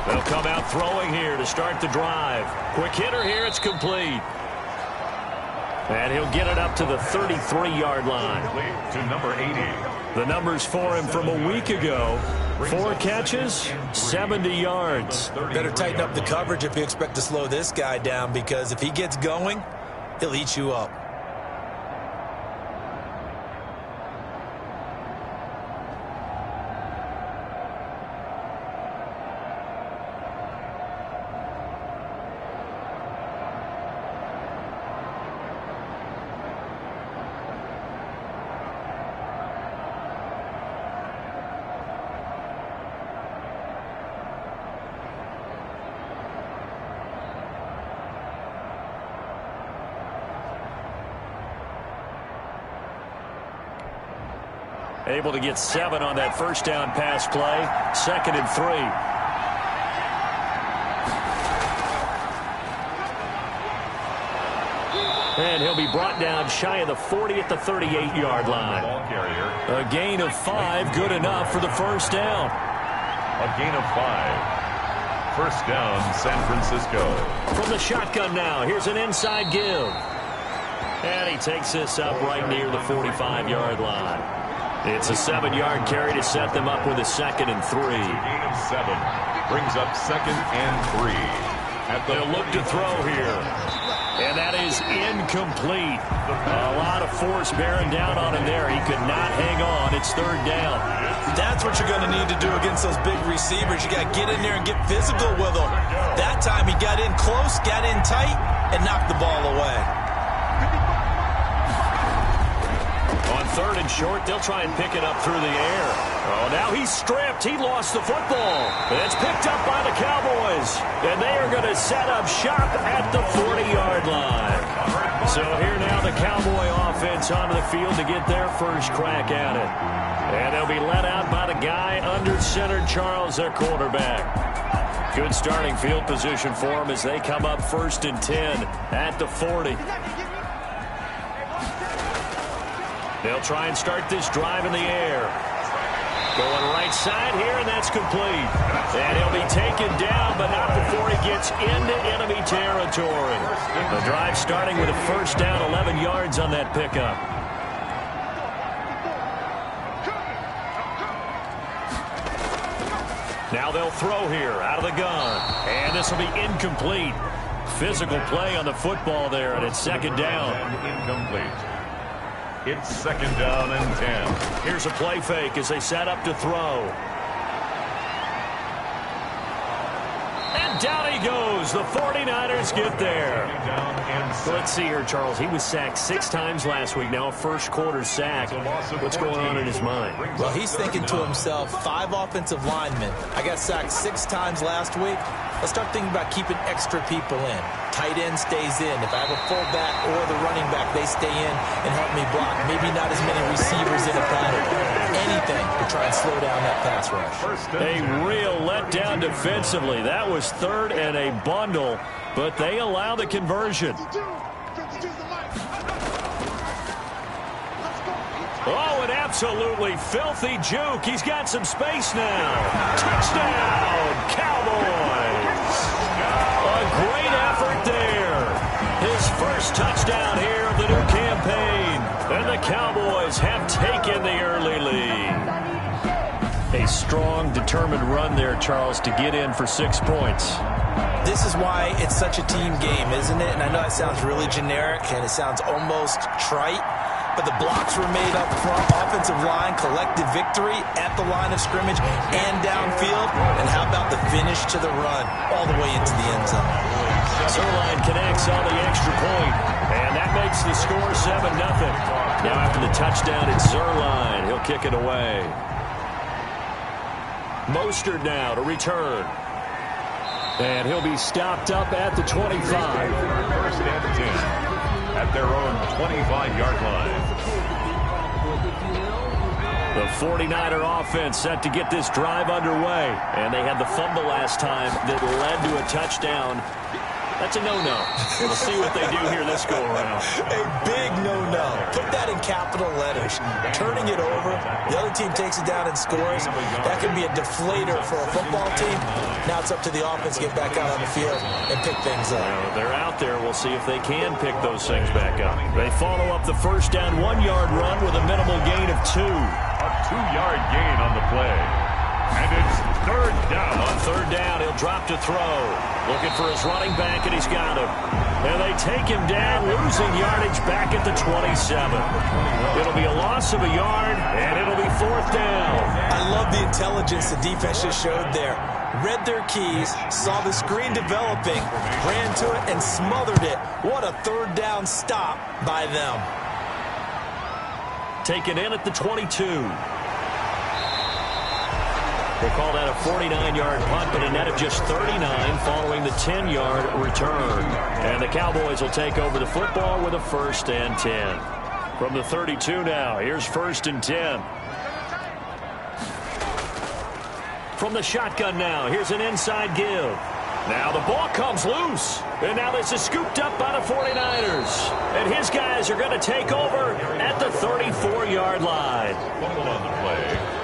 They'll come out throwing here to start the drive. Quick hitter here. It's complete. And he'll get it up to the 33-yard line. To number 80. The numbers for him from a week ago. 4 catches, 70 yards. Better tighten up the coverage if you expect to slow this guy down, because if he gets going, he'll eat you up. Able to get 7 on that first down pass play. 2nd and 3. And he'll be brought down shy of the 40 at the 38-yard line. A gain of 5, good enough for the first down. A gain of 5. First down, San Francisco. From the shotgun now, here's an inside give. And he takes this up right near the 45-yard line. It's a 7-yard carry to set them up with a 2nd and 3. Gain of 7 brings up 2nd and 3. They'll look to throw here. And that is incomplete. A lot of force bearing down on him there. He could not hang on. It's 3rd down. That's what you're going to need to do against those big receivers. You got to get in there and get physical with them. That time he got in close, got in tight, and knocked the ball away. On 3rd and short, they'll try and pick it up through the air. Oh, now he's stripped. He lost the football. It's picked up by the Cowboys. And they are going to set up shop at the 40-yard line. So here now the Cowboy offense onto the field to get their first crack at it. And they'll be let out by the guy under center, Charles, their quarterback. Good starting field position for them as they come up 1st and 10 at the 40. They'll try and start this drive in the air. Going right side here, and that's complete. And he'll be taken down, but not before he gets into enemy territory. The drive starting with a first down, 11 yards on that pickup. Now they'll throw here out of the gun. And this will be incomplete. Physical play on the football there, and it's 2nd down. And incomplete. It's 2nd down and 10. Here's a play fake as they set up to throw. And down he goes. The 49ers get there. Let's see here, Charles. He was sacked 6 times last week. Now a first quarter sack. What's going on in his mind? Well, he's thinking to himself, 5 offensive linemen. I got sacked 6 times last week. Let's start thinking about keeping extra people in. Tight end stays in. If I have a fullback or the running back, they stay in and help me block. Maybe not as many receivers in a pattern. Anything to try and slow down that pass rush. A real letdown defensively. That was 3rd and a bundle, but they allow the conversion. Oh, an absolutely filthy juke. He's got some space now. Touchdown, Cowboys. A great effort there. His first touchdown here of the new campaign. And the Cowboys have taken the early lead. A strong, determined run there, Charles, to get in for 6 points. This is why it's such a team game, isn't it? And I know that sounds really generic and it sounds almost trite. But the blocks were made up front, offensive line, collective victory at the line of scrimmage and downfield. And how about the finish to the run all the way into the end zone? Zerline connects on the extra point, and that makes the score 7-0. Now after the touchdown, it's Zerline. He'll kick it away. Mostert now to return. And he'll be stopped up at the 25. First and 10. At their own 25-yard line. The 49er offense set to get this drive underway. And they had the fumble last time that led to a touchdown. That's a no-no. We'll see what they do here this go-around. A big no-no. Put that in capital letters. Turning it over, the other team takes it down and scores. That can be a deflator for a football team. Now it's up to the offense to get back out on the field and pick things up. Well, they're out there. We'll see if they can pick those things back up. They follow up the first down 1-yard run with a minimal gain of 2. A 2-yard gain on the play. And it's third down. On third down, he'll drop to throw. Looking for his running back, and he's got him. And they take him down, losing yardage back at the 27. It'll be a loss of a yard, and it'll be fourth down. I love the intelligence the defense just showed there. Read their keys, saw the screen developing, ran to it, and smothered it. What a third down stop by them. Taken in at the 22. We'll call that a 49-yard punt, but a net of just 39 following the 10-yard return. And the Cowboys will take over the football with a 1st and 10. From the 32 now, here's 1st and 10. From the shotgun now, here's an inside give. Now the ball comes loose. And now this is scooped up by the 49ers. And his guys are going to take over at the 34-yard line. Fumble on the play.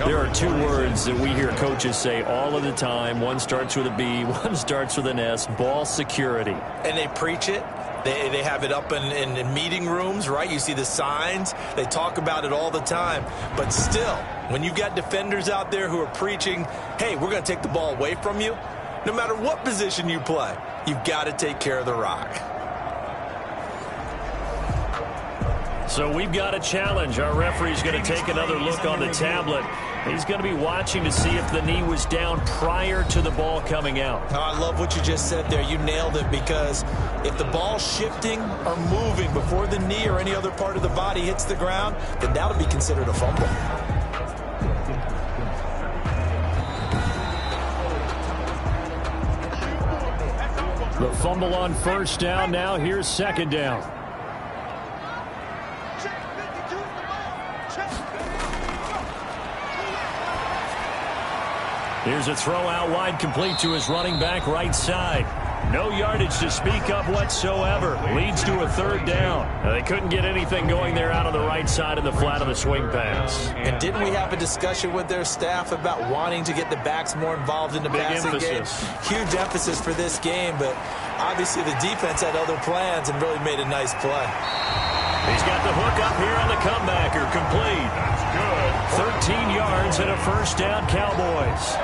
There are 2 words that we hear coaches say all of the time. One starts with a B, one starts with an S, ball security. And they preach it. They have it up in meeting rooms, right? You see the signs. They talk about it all the time. But still, when you've got defenders out there who are preaching, hey, we're going to take the ball away from you, no matter what position you play, you've got to take care of the rock. So we've got a challenge. Our referee's going to take another look on the tablet. He's going to be watching to see if the knee was down prior to the ball coming out. Oh, I love what you just said there. You nailed it, because if the ball's shifting or moving before the knee or any other part of the body hits the ground, then that'll be considered a fumble. The fumble on first down. Now here's second down. Here's a throw out wide, complete to his running back right side. No yardage to speak of whatsoever. Leads to a third down. They couldn't get anything going there out on the right side of the flat of the swing pass. And didn't we have a discussion with their staff about wanting to get the backs more involved in the passing game? Huge emphasis for this game, but obviously the defense had other plans and really made a nice play. He's got the hook up here on the comebacker, complete. That's good. 13 yards and a first down, Cowboys.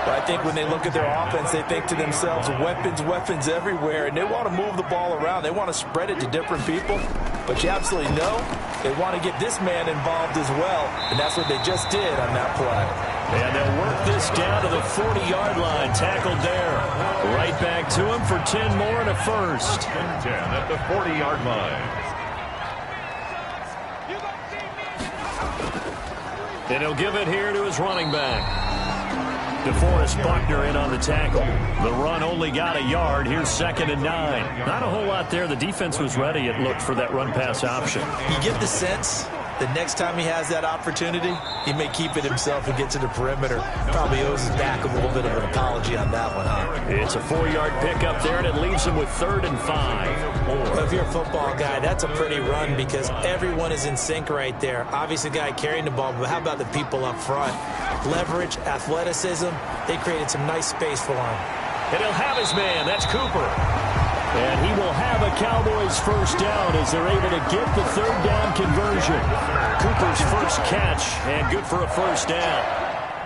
But I think when they look at their offense, they think to themselves, weapons everywhere, and they want to move the ball around. They want to spread it to different people. But you absolutely know they want to get this man involved as well, and that's what they just did on that play. And they'll work this down to the 40-yard line, tackled there. Right back to him for 10 more and a first. 10 at the 40-yard line. And he'll give it here to his running back. DeForest Buckner in on the tackle. The run only got a yard. Here's 2nd and 9. Not a whole lot there. The defense was ready. It looked for that run-pass option. You get the sense the next time he has that opportunity, he may keep it himself and get to the perimeter. Probably owes his back a little bit of an apology on that one, huh? It's a 4-yard pickup there, and it leaves him with 3rd and 5. Well, if you're a football guy, that's a pretty run because everyone is in sync right there. Obviously, the guy carrying the ball, but how about the people up front? Leverage, athleticism, they created some nice space for him. And he'll have his man. That's Cooper. And he will have a Cowboys first down as they're able to get the 3rd down conversion. Cooper's first catch, and good for a first down.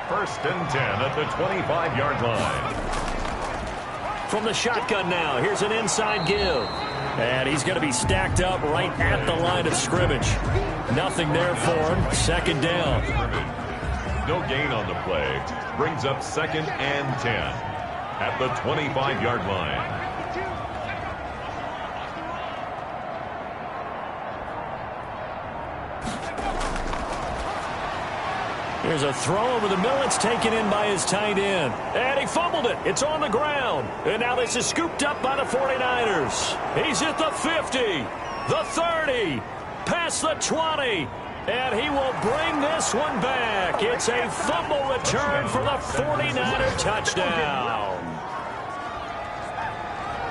1st and 10 at the 25-yard line. From the shotgun now, here's an inside give. And he's going to be stacked up right at the line of scrimmage. Nothing there for him. 2nd down. No gain on the play. Brings up 2nd and 10 at the 25-yard line. Here's a throw over the middle. It's taken in by his tight end. And he fumbled it. It's on the ground. And now this is scooped up by the 49ers. He's at the 50, the 30, past the 20. And he will bring this one back. It's a fumble return for the 49er touchdown.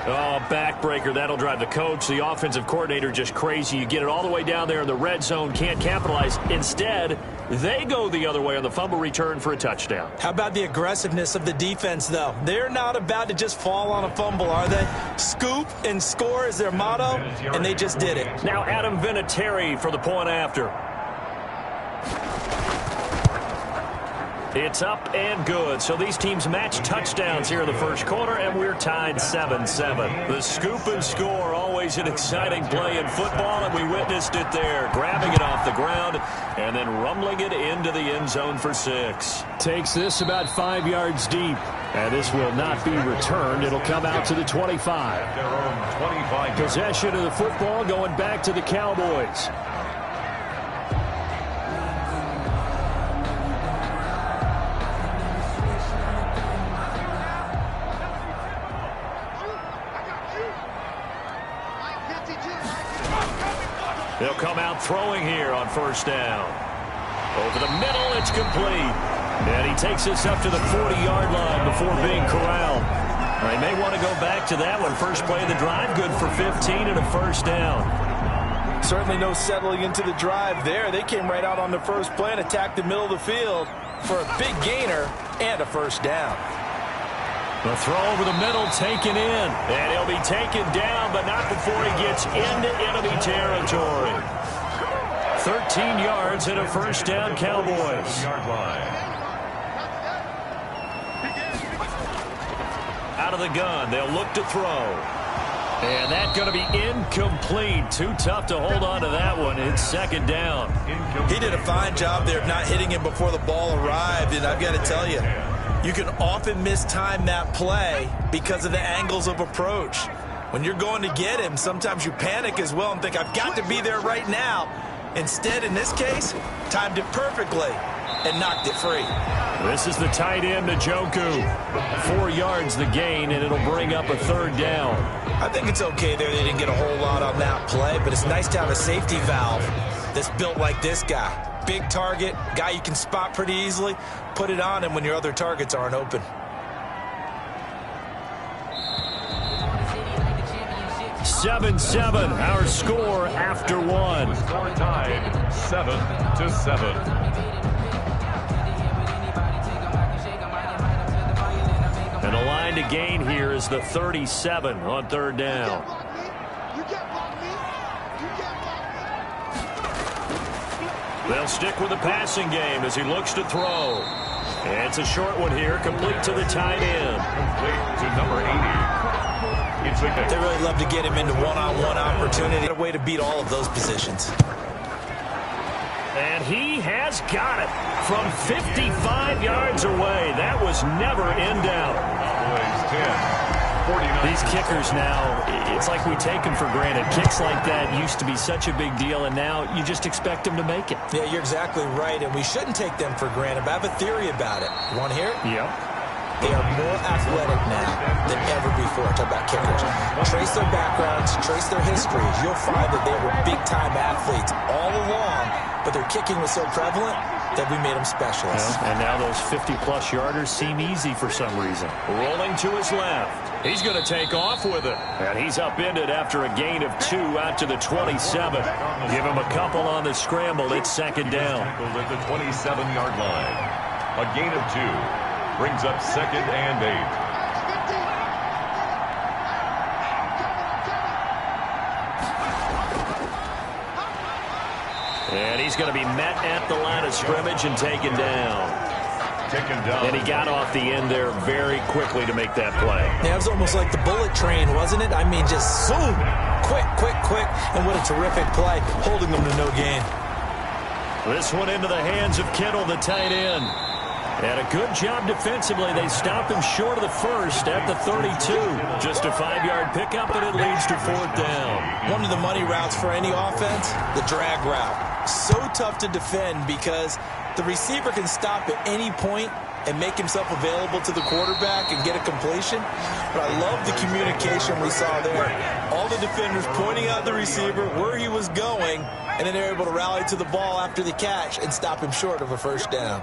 Oh, backbreaker. That'll drive the coach, the offensive coordinator, just crazy. You get it all the way down there in the red zone, can't capitalize. Instead, they go the other way on the fumble return for a touchdown. How about the aggressiveness of the defense, though? They're not about to just fall on a fumble, are they? Scoop and score is their motto, and they just did it. Now Adam Vinatieri for the point after. It's up and good. So these teams match touchdowns here in the first quarter, and we're tied 7-7. The scoop and score, always an exciting play in football, and we witnessed it there. Grabbing it off the ground and then rumbling it into the end zone for 6. Takes this about 5 yards deep, and this will not be returned. It'll come out to the 25. Possession of the football going back to the Cowboys. They'll come out throwing here on first down. Over the middle, it's complete. And he takes this up to the 40-yard line before being corralled. They may want to go back to that one. First play of the drive, good for 15 and a first down. Certainly no settling into the drive there. They came right out on the first play and attacked the middle of the field for a big gainer and a first down. The throw over the middle taken in. And he'll be taken down, but not before he gets into enemy territory. 13 yards and a first down, Cowboys. Out of the gun, they'll look to throw. And that's going to be incomplete. Too tough to hold on to that one. It's second down. He did a fine job there of not hitting him before the ball arrived, and I've got to tell you, you can often mistime that play because of the angles of approach. When you're going to get him, sometimes you panic as well and think, I've got to be there right now. Instead, in this case, timed it perfectly and knocked it free. This is the tight end, Njoku. 4 yards the gain, and it'll bring up a third down. I think it's okay there. They didn't get a whole lot on that play, but it's nice to have a safety valve that's built like this guy. Big target, guy you can spot pretty easily. Put it on him when your other targets aren't open. Seven, our score after one. Score tied 7-7. And the line to gain here is the 37 on third down. They'll stick with the passing game as he looks to throw. And it's a short one here, complete to the tight end. Complete to number 80. They really love to get him into one-on-one opportunity. A way to beat all of those positions. And he has got it from 55 yards away. That was never in doubt. These kickers now, it's like we take them for granted. Kicks like that used to be such a big deal, and now you just expect them to make it. Yeah, you're exactly right, and we shouldn't take them for granted. But I have a theory about it. You want to hear it? Yep. They are more athletic now than ever before. Talk about kickers. Trace their backgrounds, trace their histories. You'll find that they were big-time athletes all along, but their kicking was so prevalent that we made them specialists. Yeah, and now those 50-plus yarders seem easy for some reason. Rolling to his left. He's going to take off with it. And he's upended after a gain of 2 out to the 27. Give him a couple on the scramble. It's second down. At the 27-yard line. A gain of 2. Brings up second and 8. And he's going to be met at the line of scrimmage and taken down. And he got off the end there very quickly to make that play. Yeah, it was almost like the bullet train, wasn't it? I mean, just zoom. Quick. And what a terrific play, holding them to no gain. This one into the hands of Kittle, the tight end. And a good job defensively. They stopped him short of the first at the 32. Just a 5-yard pickup, and it leads to fourth down. One of the money routes for any offense, the drag route. So tough to defend because the receiver can stop at any point and make himself available to the quarterback and get a completion. But I love the communication we saw there. All the defenders pointing out the receiver, where he was going, and then they're able to rally to the ball after the catch and stop him short of a first down.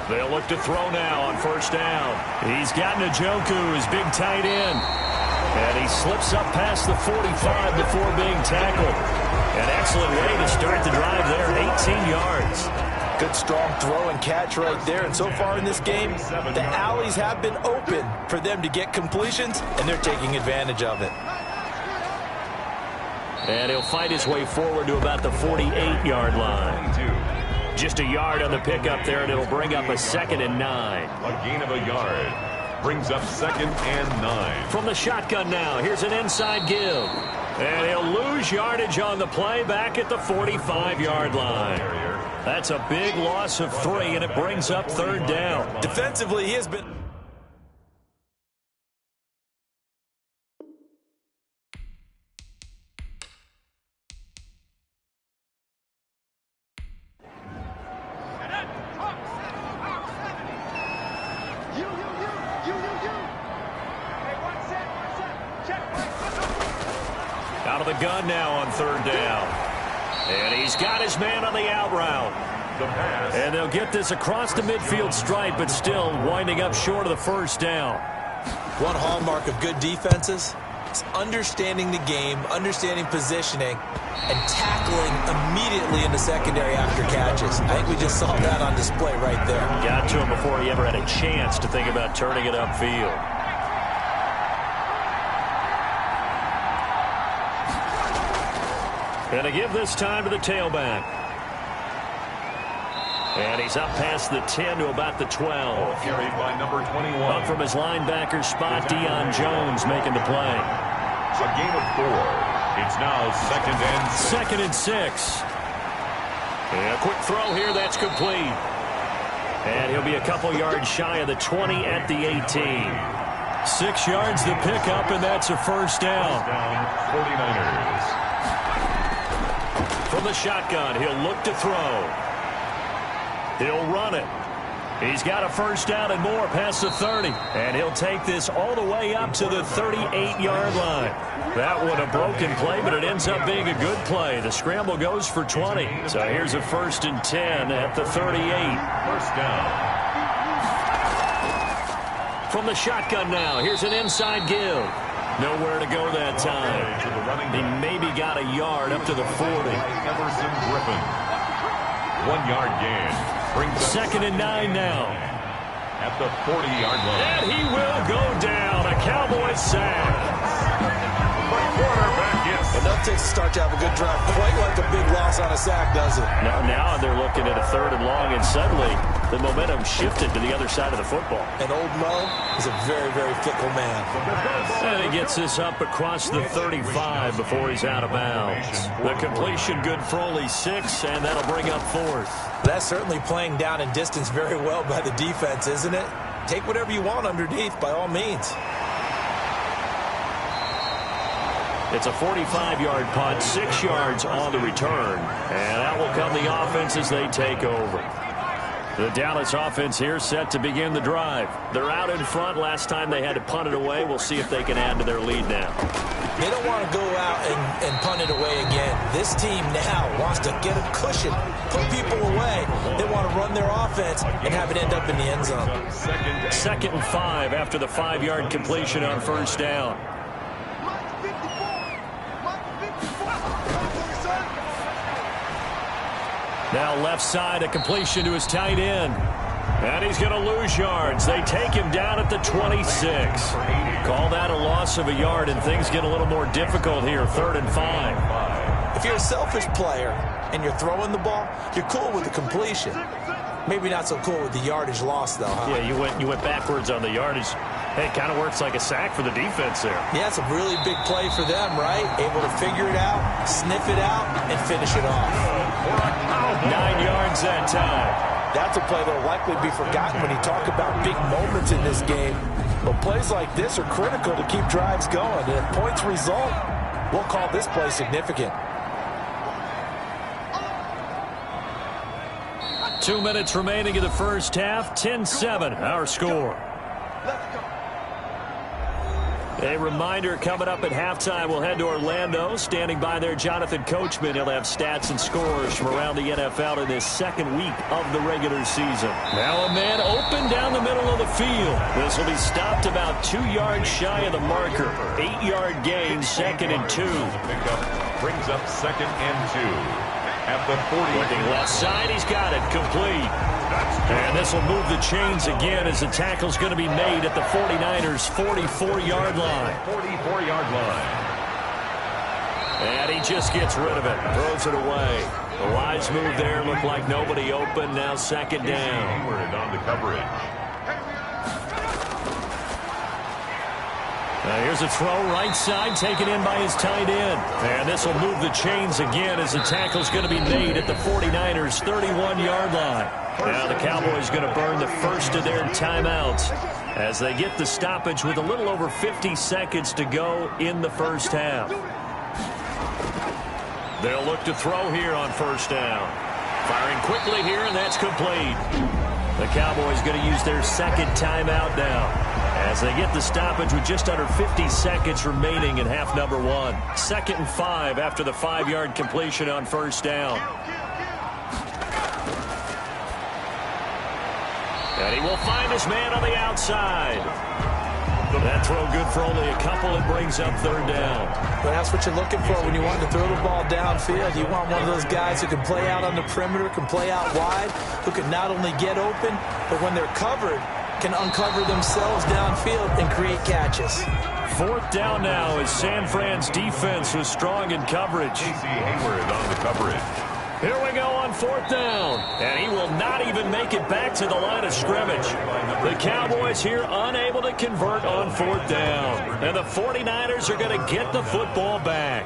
They'll look to throw now on first down. He's got Njoku, his big tight end. And he slips up past the 45 before being tackled. An excellent way to start the drive there, 18 yards. Good strong throw and catch right there. And so far in this game, the alleys have been open for them to get completions, and they're taking advantage of it. And he'll fight his way forward to about the 48-yard line. Just a yard on the pickup there, and it'll bring up a 2nd and 9. A gain of a yard. Brings up 2nd and 9. From the shotgun now, here's an inside give. And he'll lose yardage on the play back at the 45-yard line. That's a big loss of 3, and it brings up 3rd down. Defensively, he has been... Out of the gun now on 3rd down. And he's got his man on the out route. And they'll get this across the midfield stripe, but still winding up short of the 1st down. One hallmark of good defenses is understanding the game, understanding positioning, and tackling immediately in the secondary after catches. I think we just saw that on display right there. Got to him before he ever had a chance to think about turning it upfield. And to give this time to the tailback. And he's up past the 10 to about the 12. Carried by number 21. Up from his linebacker spot, Deion Jones making the play. A gain of 4. It's now 2nd and 6. 2nd and 6. And a quick throw here, that's complete. And he'll be a couple yards shy of the 20 at the 18. 6 yards to pick up, and that's a 1st down. 49ers. From the shotgun, he'll look to throw. He'll run it. He's got a 1st down and more past the 30. And he'll take this all the way up to the 38-yard line. That one a broken play, but it ends up being a good play. The scramble goes for 20. So here's a 1st and 10 at the 38. 1st down. From the shotgun now, here's an inside give. Nowhere to go that time. He maybe got a yard up to the 40. Everson Griffin. 1 yard gain. Brings 2nd and 9 now. At the 40-yard line. And he will go down. A Cowboys sack. The quarterback gets enough takes to start to have a good drive. Quite like a big loss on a sack, does it? Now they're looking at a 3rd and long, and suddenly the momentum shifted to the other side of the football. And old Mo is a very, very fickle man. And he gets this up across the 35 before he's out of bounds. The completion good for only 6, and that'll bring up 4th. That's certainly playing down in distance very well by the defense, isn't it? Take whatever you want underneath, by all means. It's a 45-yard punt, 6 yards on the return. And out will come the offense as they take over. The Dallas offense here set to begin the drive. They're out in front. Last time they had to punt it away. We'll see if they can add to their lead now. They don't want to go out and punt it away again. This team now wants to get a cushion, put people away. They want to run their offense and have it end up in the end zone. 2nd and 5 after the 5-yard completion on 1st down. Now left side, a completion to his tight end. And he's going to lose yards. They take him down at the 26. Call that a loss of a yard, and things get a little more difficult here, 3rd and 5. If you're a selfish player and you're throwing the ball, you're cool with the completion. Maybe not so cool with the yardage loss, though, huh? Yeah, you went backwards on the yardage. Hey, it kind of works like a sack for the defense there. Yeah, it's a really big play for them, right? Able to figure it out, sniff it out, and finish it off. 9 yards that time. That's a play that will likely be forgotten when you talk about big moments in this game. But plays like this are critical to keep drives going. And if points result, we'll call this play significant. 2 minutes remaining in the first half. 10-7, our score. A reminder, coming up at halftime, we'll head to Orlando. Standing by there, Jonathan Coachman. He'll have stats and scores from around the NFL in this second week of the regular season. Now a man open down the middle of the field. This will be stopped about 2 yards shy of the marker. 8-yard gain, 2nd and 2. Brings up 2nd and 2. At the 40. Looking left side, he's got it, complete. And this will move the chains again as the tackle's going to be made at the 49ers' 44-yard line. 44-yard line. And he just gets rid of it, throws it away. The wise move there, looked like nobody open, now 2nd down. Hayward on the coverage. Here's a throw, right side, taken in by his tight end. And this will move the chains again as the tackle's going to be made at the 49ers' 31-yard line. Now the Cowboys going to burn the first of their timeouts as they get the stoppage with a little over 50 seconds to go in the first half. They'll look to throw here on 1st down. Firing quickly here, and that's complete. The Cowboys going to use their 2nd timeout now as they get the stoppage with just under 50 seconds remaining in half number 1. 2nd and 5 after the 5-yard completion on 1st down. And he will find his man on the outside. That throw good for only a couple. It brings up 3rd down. Well, that's what you're looking for when you want to throw the ball downfield. You want one of those guys who can play out on the perimeter, can play out wide, who can not only get open, but when they're covered, can uncover themselves downfield and create catches. 4th down now as San Fran's defense was strong in coverage. Hayward on the coverage. Here we go on 4th down. And he will not even make it back to the line of scrimmage. The Cowboys here unable to convert on 4th down. And the 49ers are going to get the football back.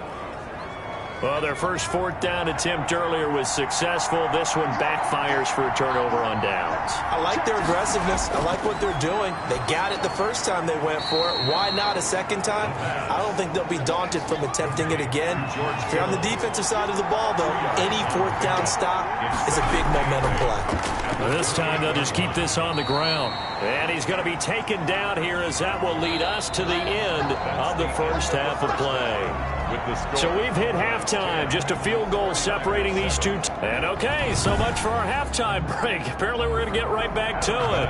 Well, their first 4th down attempt earlier was successful. This one backfires for a turnover on downs. I like their aggressiveness. I like what they're doing. They got it the first time they went for it. Why not a second time? I don't think they'll be daunted from attempting it again. If you're on the defensive side of the ball, though, any 4th down stop is a big momentum play. Well, this time they'll just keep this on the ground. And he's going to be taken down here as that will lead us to the end of the first half of play. So we've hit halftime, just a field goal separating these two. And okay, so much for our halftime break. Apparently we're going to get right back to it.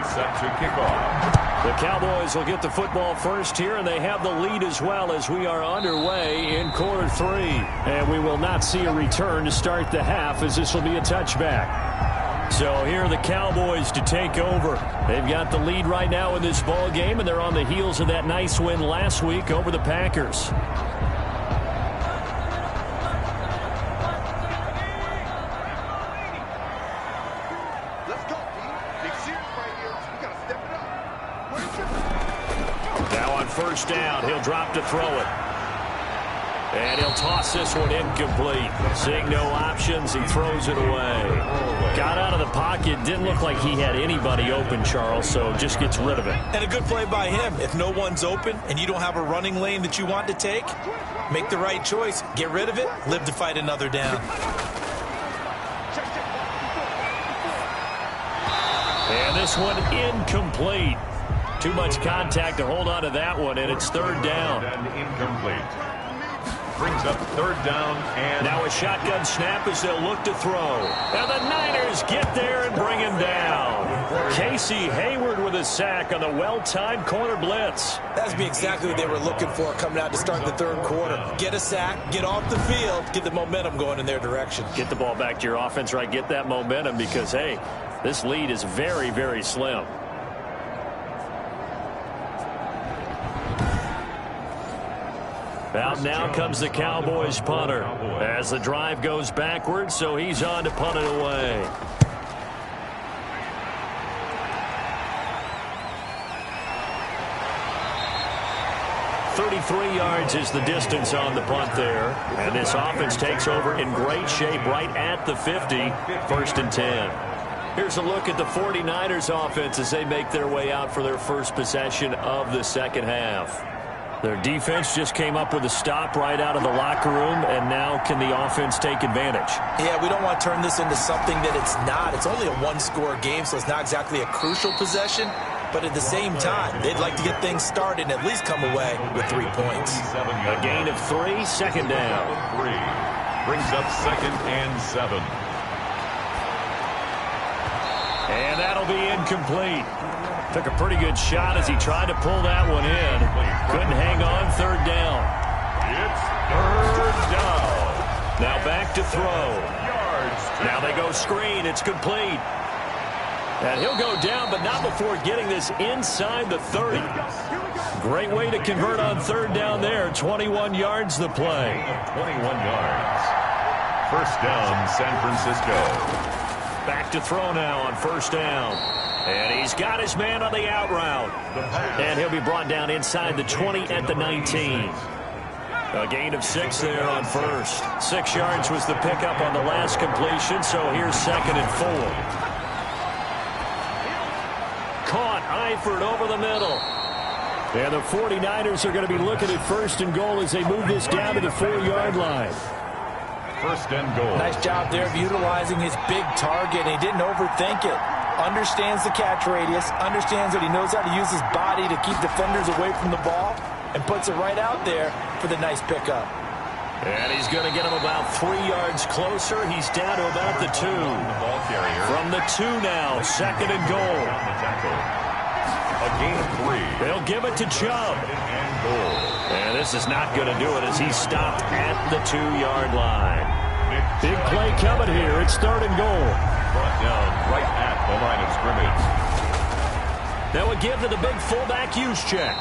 Set to kick off. The Cowboys will get the football first here, and they have the lead as well as we are underway in quarter 3. And we will not see a return to start the half as this will be a touchback. So here are the Cowboys to take over. They've got the lead right now in this ball game, and they're on the heels of that nice win last week over the Packers. First down, he'll drop to throw it. And he'll toss this one incomplete. Seeing no options, he throws it away. Got out of the pocket, didn't look like he had anybody open, Charles, so just gets rid of it. And a good play by him. If no one's open and you don't have a running lane that you want to take, make the right choice. Get rid of it, live to fight another down. And this one incomplete. Too much contact to hold on to that one, and it's 3rd down. And incomplete. Brings up 3rd down. And now a shotgun snap as they'll look to throw. And the Niners get there and bring him down. Casey Hayward with a sack on the well-timed corner blitz. That's exactly what they were looking for coming out to start the 3rd quarter. Get a sack, get off the field, get the momentum going in their direction. Get the ball back to your offense, right? Get that momentum because, hey, this lead is very, very slim. Out now comes the Cowboys punter as the drive goes backwards, so he's on to punt it away. .33 yards is the distance on the punt there. And this offense takes over in great shape right at the 50, 1st and 10. Here's a look at the 49ers offense as they make their way out for their first possession of the second half. Their defense just came up with a stop right out of the locker room, and now can the offense take advantage? Yeah, we don't want to turn this into something that it's not. It's only a one-score game, so it's not exactly a crucial possession. but at the same time, they'd like to get things started and at least come away with 3 points. A gain of 3, second down. 3 brings up 2nd and 7. And that'll be incomplete. Took a pretty good shot as he tried to pull that one in. Couldn't hang on, 3rd down. It's 3rd down. Now back to throw. Now they go screen. It's complete. And he'll go down, but not before getting this inside the 30. Great way to convert on 3rd down there. 21 yards the play. 21 yards. 1st down, San Francisco. Back to throw now on 1st down. And he's got his man on the out route. And he'll be brought down inside the 20 at the 19. A gain of 6 there on 1st. 6 yards was the pickup on the last completion, so here's 2nd and 4. Caught Eifert over the middle. And the 49ers are going to be looking at 1st and goal as they move this down to the 4-yard line. 1st and goal. Nice job there of utilizing his big target. He didn't overthink it. Understands the catch radius. Understands that he knows how to use his body to keep defenders away from the ball. And puts it right out there for the nice pickup. And he's going to get him about 3 yards closer. He's down to about the 2. Ball carrier. From the 2 now, 2nd and goal. A gain of 3. They'll give it to Chubb. And goal. And this is not going to do it as he's stopped at the 2-yard line. Big play coming here. It's 3rd and goal. Brought down right at the line of scrimmage. That would give to the big fullback use check.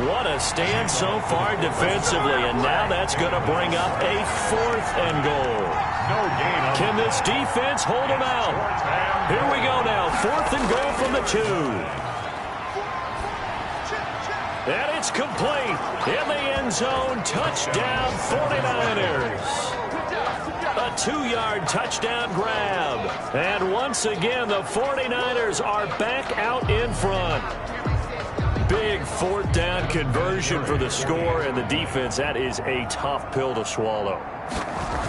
What a stand so far defensively, and now that's going to bring up a 4th and goal. No gain. Can this defense hold him out? Here we go now, 4th and goal from the 2. And it's complete. In the end zone, touchdown 49ers. A 2-yard touchdown grab. And once again, the 49ers are back out in front. Big 4th down conversion for the score, and the defense, that is a tough pill to swallow.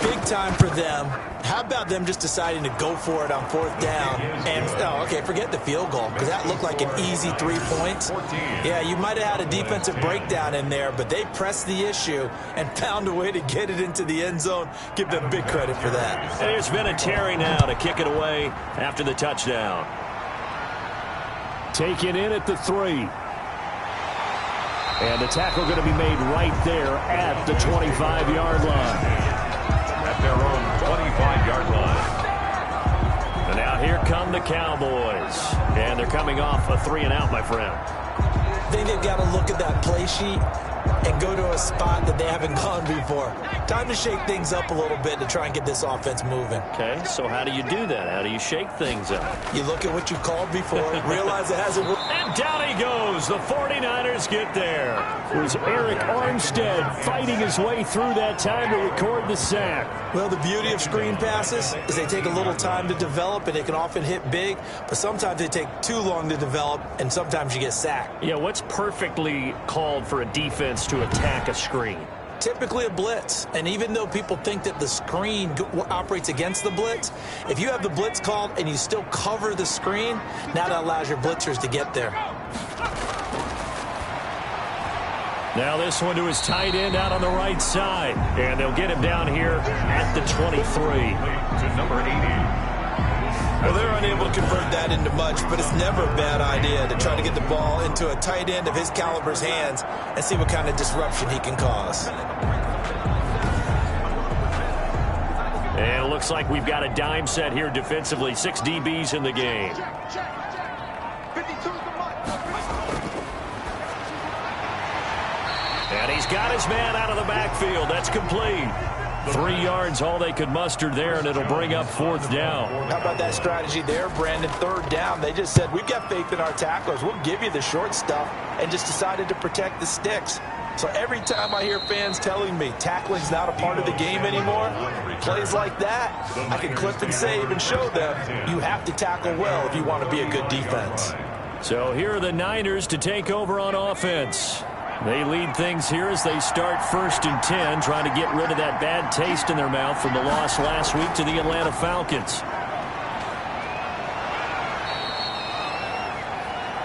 Big time for them. How about them just deciding to go for it on 4th down? And, oh, okay, forget the field goal, because that looked like an easy 3 points. Yeah, you might have had a defensive breakdown in there, but they pressed the issue and found a way to get it into the end zone. Give them big credit for that. There's been a Terry now to kick it away after the touchdown. Taken in at the 3. And the tackle going to be made right there at the 25-yard line. At their own 25-yard line. And now here come the Cowboys. And they're coming off a 3-and-out, my friend. I think they've got to look at that play sheet and go to a spot that they haven't gone before. Time to shake things up a little bit to try and get this offense moving. Okay, so how do you do that? How do you shake things up? You look at what you called before, realize it hasn't worked. And down he goes. The 49ers get there. It was Eric Armstead fighting his way through that time to record the sack. Well, the beauty of screen passes is they take a little time to develop, and they can often hit big, but sometimes they take too long to develop, and sometimes you get sacked. Yeah, what's perfectly called for a defense to attack a screen? Typically a blitz, and even though people think that the screen operates against the blitz, if you have the blitz called and you still cover the screen, now that allows your blitzers to get there. Now this one to his tight end out on the right side, and they'll get him down here at the 23. To number 80. Well, they're unable to convert that into much, but it's never a bad idea to try to get the ball into a tight end of his caliber's hands and see what kind of disruption he can cause. And it looks like we've got a dime set here defensively. 6 DBs in the game. And he's got his man out of the backfield. That's complete. 3 yards, all they could muster there, and it'll bring up 4th down. How about that strategy there, Brandon? 3rd down. They just said, we've got faith in our tacklers. We'll give you the short stuff, and just decided to protect the sticks. So every time I hear fans telling me tackling's not a part of the game anymore, plays like that, I can clip and save and show them you have to tackle well if you want to be a good defense. So here are the Niners to take over on offense. They lead things here as they start 1st and 10, trying to get rid of that bad taste in their mouth from the loss last week to the Atlanta Falcons.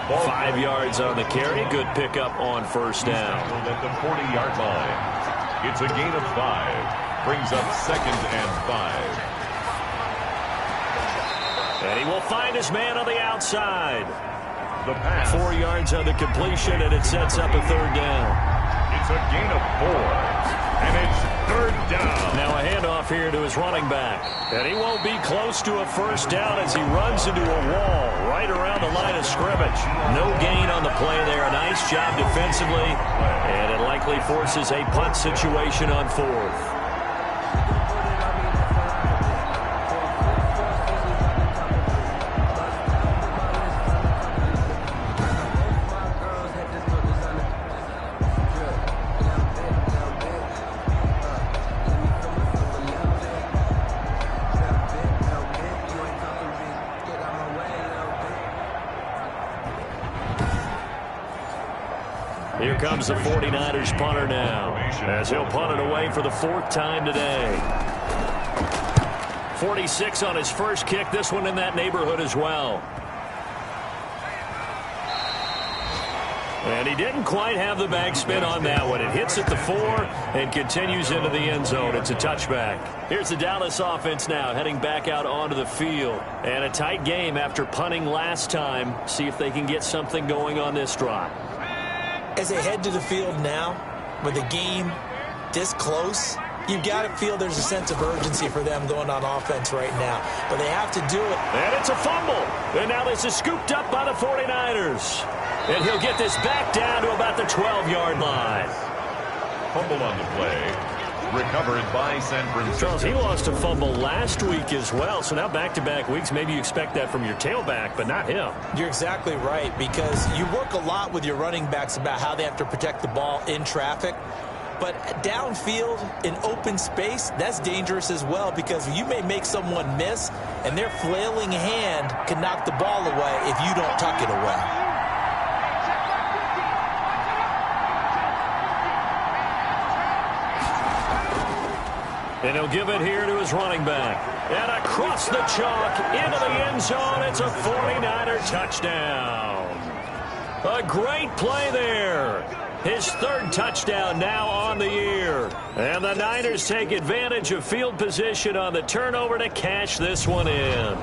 5 yards on the carry. Good pickup on first down. At the 40-yard line. It's a gain of 5. Brings up 2nd and 5. And he will find his man on the outside. The pass. 4 yards on the completion, and it sets up a 3rd down. It's a gain of 4. And it's 3rd down. Now a handoff here to his running back. And he won't be close to a first down as he runs into a wall right around the line of scrimmage. No gain on the play there. A nice job defensively. And it likely forces a punt situation on 4th. Here comes the 49ers punter now, as he'll punt it away for the 4th time today. 46 on his first kick, this one in that neighborhood as well. And he didn't quite have the backspin on that one. It hits at the 4 and continues into the end zone. It's a touchback. Here's the Dallas offense now, heading back out onto the field. And a tight game after punting last time. See if they can get something going on this drive. As they head to the field now, with the game this close, you've got to feel there's a sense of urgency for them going on offense right now. But they have to do it. And it's a fumble. And now this is scooped up by the 49ers. And he'll get this back down to about the 12-yard line. Fumble on the play. Recovered by San Francisco. Charles, he lost a fumble last week as well, so now back-to-back weeks, maybe you expect that from your tailback, but not him. You're exactly right, because you work a lot with your running backs about how they have to protect the ball in traffic, but downfield in open space, that's dangerous as well, because you may make someone miss, and their flailing hand can knock the ball away if you don't tuck it away. And he'll give it here to his running back. And across the chalk into the end zone. It's a 49er touchdown. A great play there. His 3rd touchdown now on the year. And the Niners take advantage of field position on the turnover to cash this one in.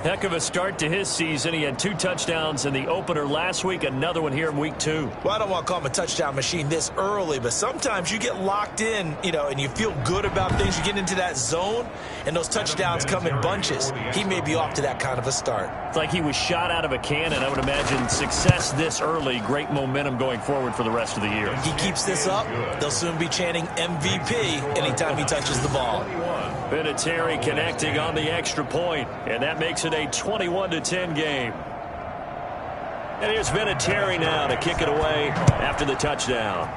Heck of a start to his season. He had 2 touchdowns in the opener last week, another one here in week 2. Well, I don't want to call him a touchdown machine this early, but sometimes you get locked in, and you feel good about things. You get into that zone, and those touchdowns come in bunches. He may be off to that kind of a start. It's like he was shot out of a cannon. I would imagine success this early, great momentum going forward for the rest of the year. He keeps this up, they'll soon be chanting MVP anytime he touches the ball. Vinatieri connecting on the extra point, and that makes it a 21-10 game. And here's Vinatieri now to kick it away after the touchdown.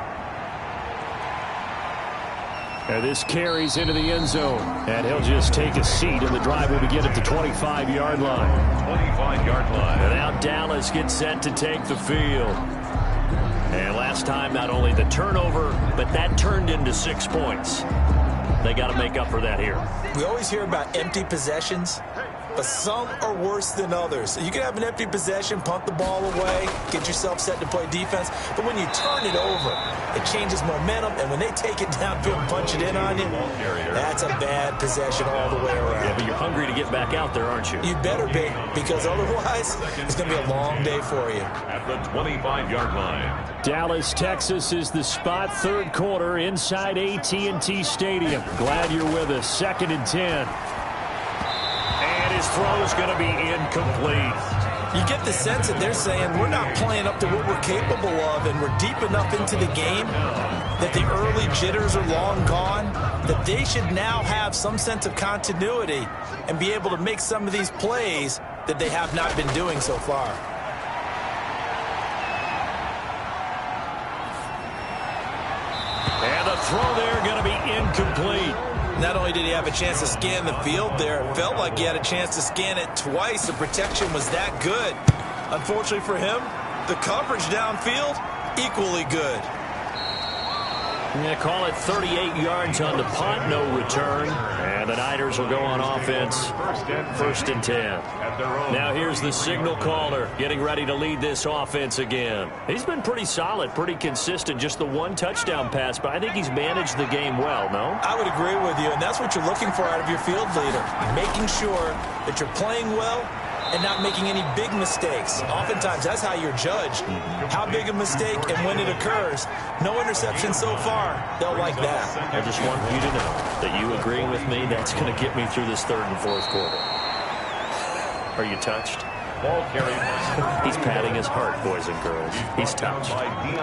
And this carries into the end zone, and he'll just take a seat, and the drive will begin at the 25-yard line. 25-yard line. And now Dallas gets set to take the field. And last time, not only the turnover, but that turned into 6 points. They got to make up for that here. We always hear about empty possessions, but some are worse than others. You can have an empty possession, punt the ball away, get yourself set to play defense, but when you turn it over, it changes momentum, and when they take it downfield and punch it in on you, that's a bad possession all the way around. Yeah, but you're hungry to get back out there, aren't you? You better be, because otherwise, it's going to be a long day for you. At the 25-yard line. Dallas, Texas is the spot, 3rd quarter inside AT&T Stadium. Glad you're with us. 2nd and 10. And his throw is going to be incomplete. You get the sense that they're saying we're not playing up to what we're capable of, and we're deep enough into the game that the early jitters are long gone, that they should now have some sense of continuity and be able to make some of these plays that they have not been doing so far. And the throw there going to be incomplete. Not only did he have a chance to scan the field there, it felt like he had a chance to scan it twice. The protection was that good. Unfortunately for him, the coverage downfield, equally good. Yeah, call it 38 yards on the punt, no return. And the Niners will go on offense, first and 10. Now here's the signal caller getting ready to lead this offense again. He's been pretty solid, pretty consistent, just the one touchdown pass, but I think he's managed the game well, no? I would agree with you, and that's what you're looking for out of your field leader, making sure that you're playing well and not making any big mistakes. Oftentimes, that's how you're judged. How big a mistake and when it occurs. No interception so far. They'll like that. I just want you to know that you agreeing with me, that's going to get me through this third and fourth quarter. Are you touched? Ball carried. He's patting his heart, boys and girls. He's touched.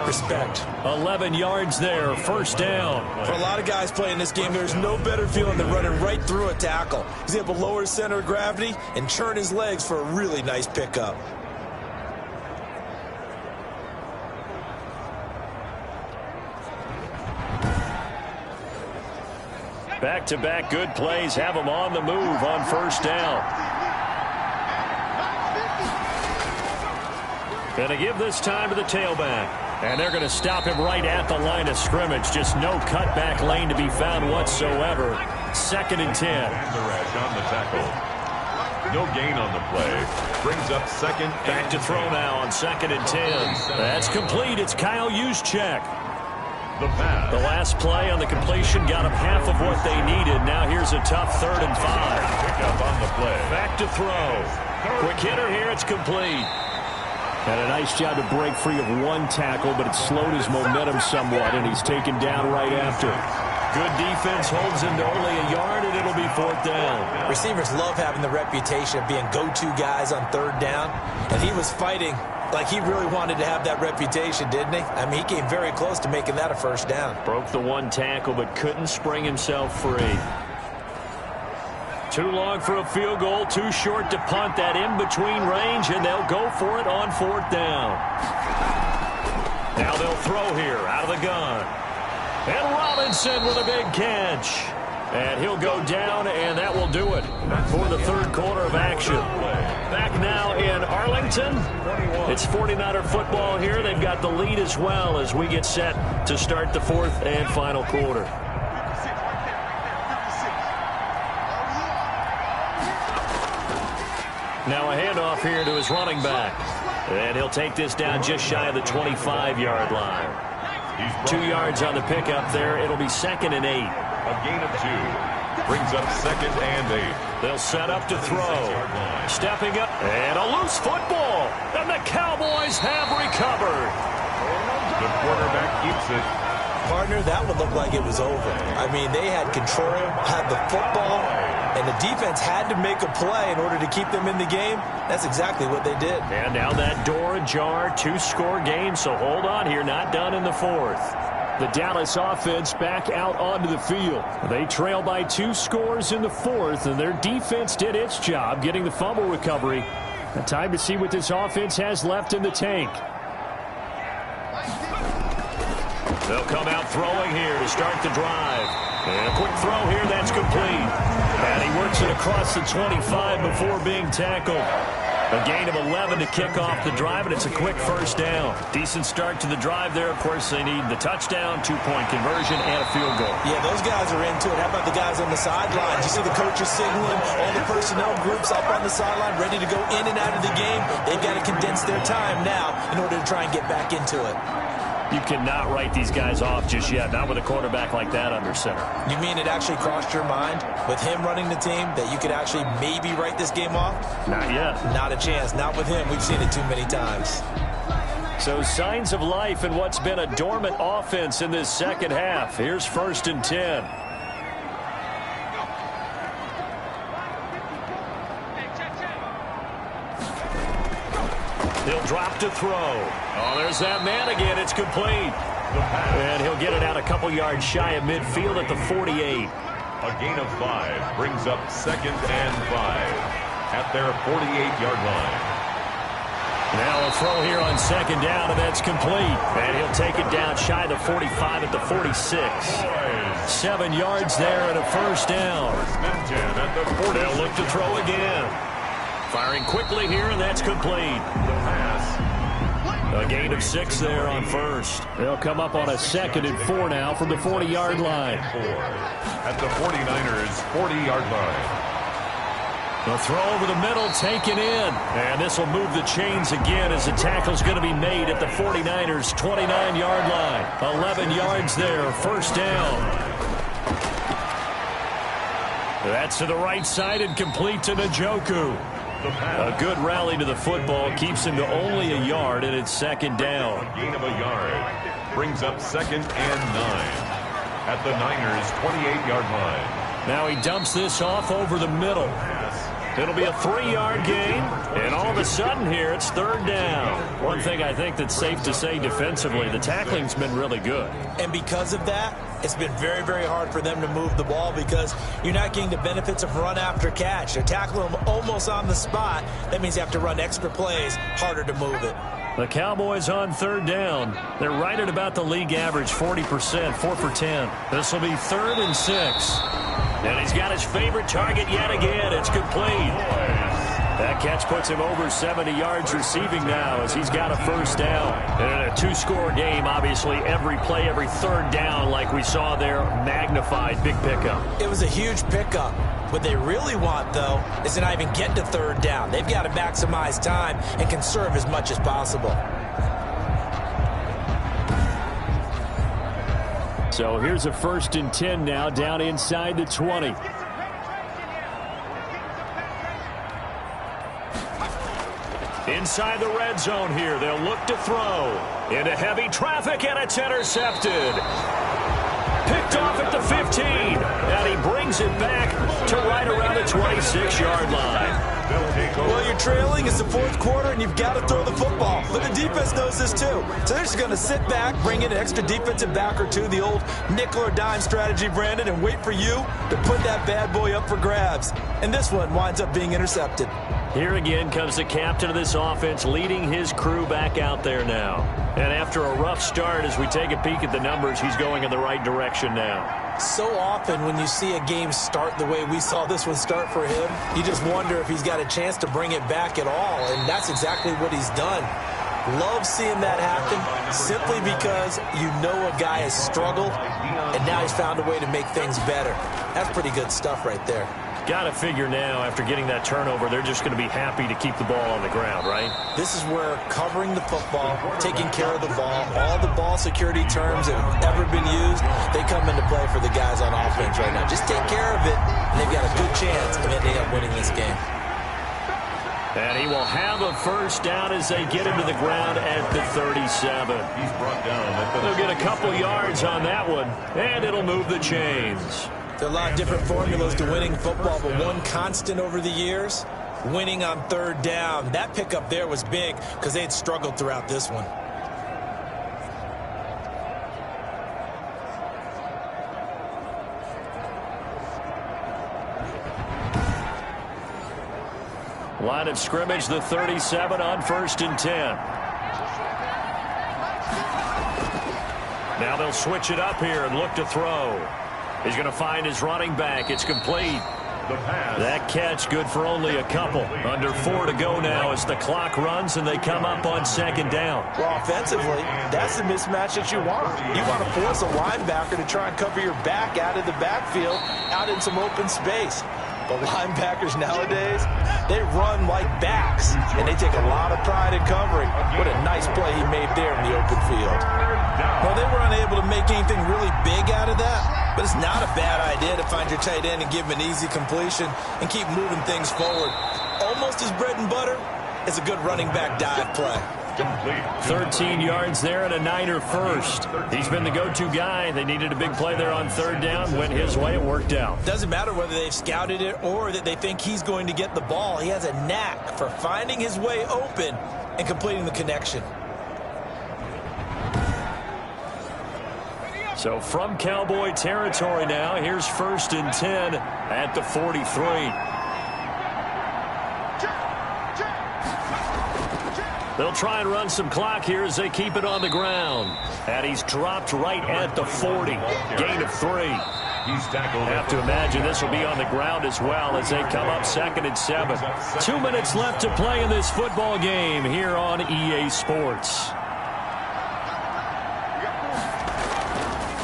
Respect. 11 yards there, first down. For a lot of guys playing this game, there's no better feeling than running right through a tackle. He's able to lower his center of gravity and churn his legs for a really nice pickup. Back-to-back good plays have him on the move on first down. Going to give this time to the tailback. And they're going to stop him right at the line of scrimmage. Just no cutback lane to be found whatsoever. Second and 10. Rash on the tackle. No gain on the play. Brings up second. Back to throw now on second and 10. That's complete. It's Kyle Juszczyk. The pass. The last play on the completion got him half of what they needed. Now here's a tough third and 5. Pick up on the play. Back to throw. Quick hitter here. It's complete. Had a nice job to break free of one tackle, but it slowed his momentum somewhat, and he's taken down right after. Good defense holds him to only a yard, and it'll be fourth down. Receivers love having the reputation of being go-to guys on third down, and he was fighting like he really wanted to have that reputation, didn't he? I mean, he came very close to making that a first down. Broke the one tackle, but couldn't spring himself free. Too long for a field goal, too short to punt. That in-between range, and they'll go for it on fourth down. Now they'll throw here out of the gun. And Robinson with a big catch. And he'll go down, and that will do it for the third quarter of action. Back now in Arlington. It's 49er football here. They've got the lead as well as we get set to start the fourth and final quarter. Now a handoff here to his running back. And he'll take this down just shy of the 25-yard line. 2 yards on the pickup there. It'll be second and 8. A gain of 2. Brings up second and 8. They'll set up to throw. Stepping up. And a loose football. And the Cowboys have recovered. The quarterback keeps it. Partner, that would look like it was over. I mean, they had control, had the football, and the defense had to make a play in order to keep them in the game. That's exactly what they did. And now that door ajar, 2-score game, so hold on here, not done in the fourth. The Dallas offense back out onto the field. They trail by 2 scores in the fourth, and their defense did its job getting the fumble recovery. Now time to see what this offense has left in the tank. They'll come out throwing here to start the drive. And a quick throw here, that's complete. And he works it across the 25 before being tackled. A gain of 11 to kick off the drive, and it's a quick first down. Decent start to the drive there. Of course, they need the touchdown, 2-point conversion, and a field goal. Yeah, those guys are into it. How about the guys on the sideline? You see the coaches signaling, all the personnel groups up on the sideline, ready to go in and out of the game. They've got to condense their time now in order to try and get back into it. You cannot write these guys off just yet, not with a quarterback like that under center. You mean it actually crossed your mind with him running the team that you could actually maybe write this game off? Not yet. Not a chance. Not with him. We've seen it too many times. So signs of life in what's been a dormant offense in this second half. Here's first and 10. He'll drop to throw. Oh, there's that man again. It's complete. And he'll get it out a couple yards shy of midfield at the 48. A gain of 5 brings up second and 5 at their 48-yard line. Now a throw here on second down, and that's complete. And he'll take it down shy of the 45 at the 46. 7 yards there and a first down. At the 40. They'll look to throw again. Firing quickly here, and that's complete. The pass. A gain of 6 there on first. They'll come up on a 2nd and 4 now from the 40-yard line. At the 49ers' 40-yard line. The throw over the middle, taken in. And this will move the chains again as the tackle's going to be made at the 49ers' 29-yard line. 11 yards there, first down. That's to the right side and complete to Njoku. A good rally to the football keeps him to only a yard, and it's 2nd down. A gain of a yard brings up 2nd and 9 at the Niners' 28-yard line. Now he dumps this off over the middle. It'll be a 3-yard gain, and all of a sudden here it's 3rd down. One thing I think that's safe to say defensively, the tackling's been really good. And because of that, it's been very, very hard for them to move the ball because you're not getting the benefits of run after catch. They're tackling them almost on the spot. That means you have to run extra plays, harder to move it. The Cowboys on 3rd down. They're right at about the league average, 40%, 4 for 10. This will be 3rd and 6. And he's got his favorite target yet again. It's complete. That catch puts him over 70 yards receiving now as he's got a first down. And in a 2-score game, obviously, every play, every 3rd down, like we saw there, magnified. Big pickup. It was a huge pickup. What they really want, though, is to not even get to 3rd down. They've got to maximize time and conserve as much as possible. So here's a 1st and 10 now, down inside the 20. Inside the red zone here, they'll look to throw. Into heavy traffic, and it's intercepted. Picked off at the 15, and he brings it back to right around the 26-yard line. Well, you're trailing. It's the 4th quarter, and you've got to throw the football. But the defense knows this, too. So they're just going to sit back, bring in an extra defensive back or two, the old nickel or dime strategy, Brandon, and wait for you to put that bad boy up for grabs. And this one winds up being intercepted. Here again comes the captain of this offense, leading his crew back out there now. And after a rough start, as we take a peek at the numbers, he's going in the right direction now. So often when you see a game start the way we saw this one start for him, you just wonder if he's got a chance to bring it back at all, and that's exactly what he's done. Love seeing that happen simply because you know a guy has struggled, and now he's found a way to make things better. That's pretty good stuff right there. Got to figure now, after getting that turnover, they're just going to be happy to keep the ball on the ground, right? This is where covering the football, taking care of the ball, all the ball security terms that have ever been used, they come into play for the guys on offense right now. Just take care of it, and they've got a good chance of ending up winning this game. And he will have a first down as they get him to the ground at the 37. He's brought down at the They'll get a couple yards on that one, and it'll move the chains. There are a lot of different formulas to winning football, but one constant over the years, winning on 3rd down. That pickup there was big because they had struggled throughout this one. Line of scrimmage, the 37 on 1st and 10. Now they'll switch it up here and look to throw. He's going to find his running back. It's complete. That catch good for only a couple. Under 4 to go now as the clock runs and they come up on 2nd down. Well, offensively, that's the mismatch that you want. You want to force a linebacker to try and cover your back out of the backfield, out in some open space. But linebackers nowadays, they run like backs, and they take a lot of pride in covering. What a nice play he made there in the open field. Well, they were unable to make anything really big out of that, but it's not a bad idea to find your tight end and give him an easy completion and keep moving things forward. Almost as bread and butter as a good running back dive play. 13 yards there and a Niner first. He's been the go-to guy. They needed a big play there on 3rd down. Went his way. It worked out. Doesn't matter whether they've scouted it or that they think he's going to get the ball. He has a knack for finding his way open and completing the connection. So from Cowboy territory now, here's 1st and 10 at the 43. They'll try and run some clock here as they keep it on the ground. And he's dropped right at the 40. Gain of 3. He's tackled. Have to imagine this will be on the ground as well as they come up 2nd and 7. 2 minutes left to play in this football game here on EA Sports.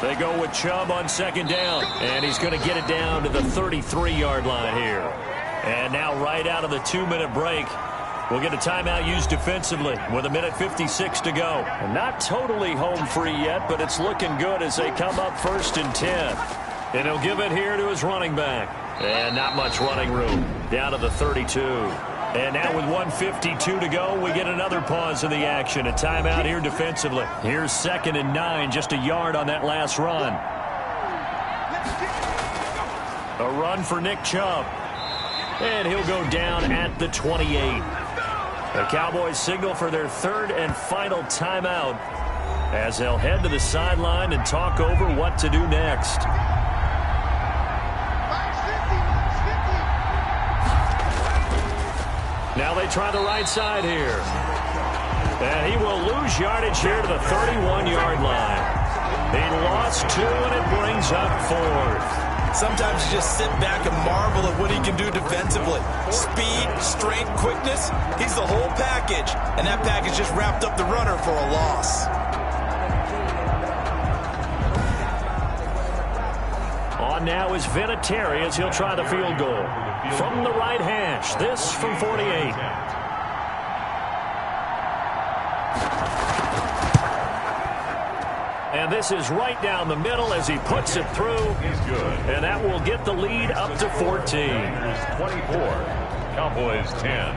They go with Chubb on second down, and he's going to get it down to the 33-yard line here. And now right out of the 2-minute break, we'll get a timeout used defensively with 1:56 to go. And not totally home free yet, but it's looking good as they come up 1st and 10. And he'll give it here to his running back. And not much running room. Down to the 32. And now with 1:52 to go, we get another pause in the action. A timeout here defensively. Here's 2nd and 9, just a yard on that last run. A run for Nick Chubb. And he'll go down at the 28. The Cowboys signal for their 3rd and final timeout as they'll head to the sideline and talk over what to do next. Now they try the right side here. And he will lose yardage here to the 31-yard line. He lost 2, and it brings up 4th. Sometimes you just sit back and marvel at what he can do defensively. Speed, strength, quickness, he's the whole package. And that package just wrapped up the runner for a loss. On now is Vinatieri as he'll try the field goal. From the right hash, this from 48. And this is right down the middle as he puts it through. He's good. And that will get the lead up to 14. 24. Cowboys 10.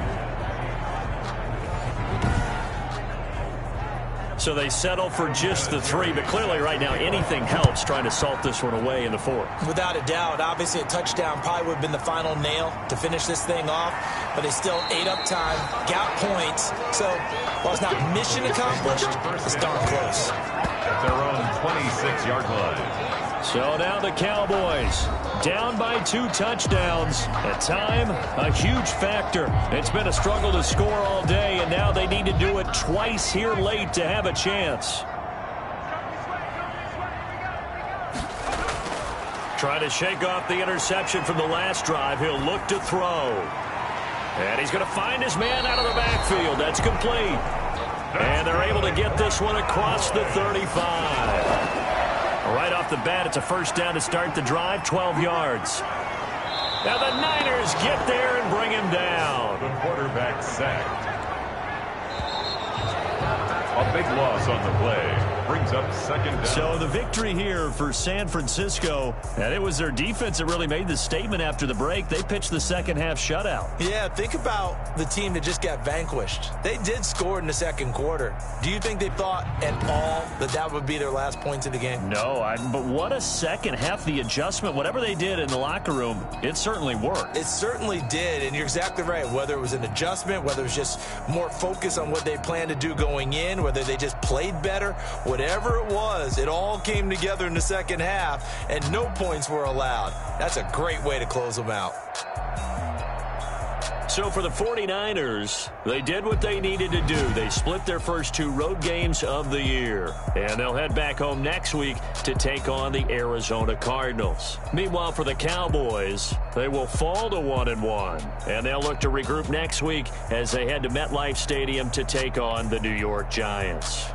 So they settle for just the 3, but clearly right now anything helps trying to salt this one away in the 4th. Without a doubt, obviously a touchdown probably would have been the final nail to finish this thing off, but they still ate up time, got points. So while it's not mission accomplished, it's darn close. At their own 26-yard line. So now the Cowboys down by 2 touchdowns. At time, a huge factor. It's been a struggle to score all day, and now they need to do it twice here late to have a chance. Trying to shake off the interception from the last drive. He'll look to throw. And he's going to find his man out of the backfield. That's complete. And they're able to get this one across the 35. Right off the bat, it's a first down to start the drive, 12 yards. Now the Niners get there and bring him down. The quarterback sacked. A big loss on the play. Brings up 2nd down. So the victory here for San Francisco, and it was their defense that really made the statement after the break. They pitched the second-half shutout. Yeah, think about the team that just got vanquished. They did score in the 2nd quarter. Do you think they thought at all that that would be their last points of the game? No, but what a second half. The adjustment, whatever they did in the locker room, it certainly worked. It certainly did, and you're exactly right. Whether it was an adjustment, whether it was just more focus on what they planned to do going in, whether they just played better, whatever it was, it all came together in the second half, and no points were allowed. That's a great way to close them out. So for the 49ers, they did what they needed to do. They split their first 2 road games of the year. And they'll head back home next week to take on the Arizona Cardinals. Meanwhile, for the Cowboys, they will fall to 1-1. And they'll look to regroup next week as they head to MetLife Stadium to take on the New York Giants.